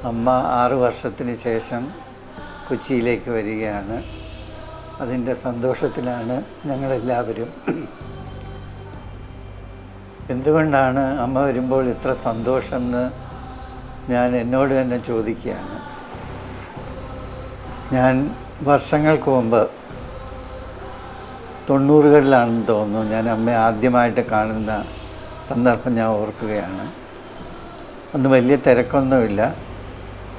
അമ്മ 6 വർഷത്തിന് ശേഷം കൊച്ചിയിലേക്ക് വരികയാണ്. അതിൻ്റെ സന്തോഷത്തിലാണ് ഞങ്ങളെല്ലാവരും. എന്തുകൊണ്ടാണ് അമ്മ വരുമ്പോൾ ഇത്ര സന്തോഷമെന്ന് ഞാൻ എന്നോട് തന്നെ ചോദിക്കുകയാണ്. ഞാൻ വർഷങ്ങൾക്ക് മുമ്പ് 90കളിലാണെന്ന് തോന്നുന്നു ഞാൻ അമ്മയെ ആദ്യമായിട്ട് കാണുന്ന സന്ദർഭം ഞാൻ ഓർക്കുകയാണ്. അന്ന് വലിയ തിരക്കൊന്നുമില്ല.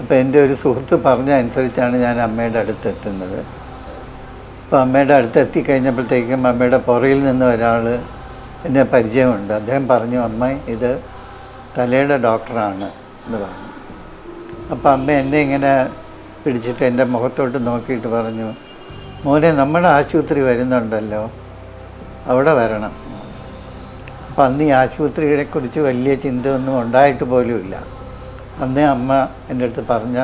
അപ്പോൾ എൻ്റെ ഒരു സുഹൃത്ത് പറഞ്ഞ അനുസരിച്ചാണ് ഞാൻ അമ്മയുടെ അടുത്തെത്തുന്നത്. അപ്പോൾ അമ്മയുടെ അടുത്തെത്തിക്കഴിഞ്ഞപ്പോഴത്തേക്കും അമ്മയുടെ പുറയിൽ നിന്ന് ഒരാൾ എന്നെ പരിചയമുണ്ട്. അദ്ദേഹം പറഞ്ഞു, അമ്മ ഇത് തലയുടെ ഡോക്ടറാണ് എന്ന് പറഞ്ഞു. അപ്പോൾ അമ്മ എന്നെ ഇങ്ങനെ പിടിച്ചിട്ട് എൻ്റെ മുഖത്തോട്ട് നോക്കിയിട്ട് പറഞ്ഞു, മോനെ നമ്മുടെ ആശുപത്രി വരുന്നുണ്ടല്ലോ, അവിടെ വരണം. അപ്പം അന്ന് ഈ ആശുപത്രിയെക്കുറിച്ച് വലിയ ചിന്തയൊന്നും ഉണ്ടായിട്ട് പോലുമില്ല. അന്നേ അമ്മ എൻ്റെ അടുത്ത് പറഞ്ഞ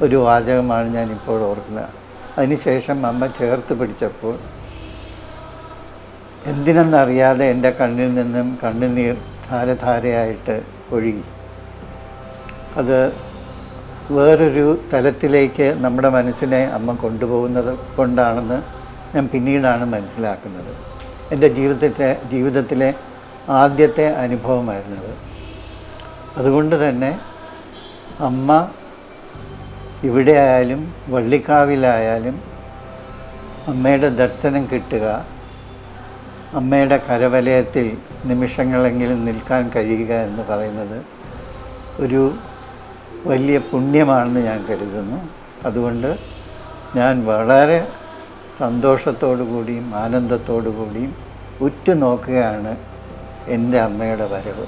ഒരു വാചകമാണ് ഞാനിപ്പോൾ ഓർക്കുന്നത്. അതിനുശേഷം അമ്മ ചേർത്ത് പിടിച്ചപ്പോൾ എന്തിനെന്നറിയാതെ എൻ്റെ കണ്ണിൽ നിന്നും കണ്ണുനീർ ധാരധാരയായിട്ട് ഒഴുകി. അത് വേറൊരു തലത്തിലേക്ക് നമ്മുടെ മനസ്സിനെ അമ്മ കൊണ്ടുപോകുന്നത് കൊണ്ടാണെന്ന് ഞാൻ പിന്നീടാണ് മനസ്സിലാക്കുന്നത്. എൻ്റെ ജീവിതത്തിലെ ആദ്യത്തെ അനുഭവമായിരുന്നത്. അതുകൊണ്ട് തന്നെ അമ്മ ഇവിടെ ആയാലും വള്ളിക്കാവിലായാലും അമ്മയുടെ ദർശനം കിട്ടുക, അമ്മയുടെ കരവലയത്തിൽ നിമിഷങ്ങളെങ്കിലും നിൽക്കാൻ കഴിയുക എന്ന് പറയുന്നത് ഒരു വലിയ പുണ്യമാണെന്ന് ഞാൻ കരുതുന്നു. അതുകൊണ്ട് ഞാൻ വളരെ സന്തോഷത്തോടു കൂടിയും ആനന്ദത്തോടു കൂടിയും ഉറ്റുനോക്കുകയാണ് എൻ്റെ അമ്മയുടെ വരവ്.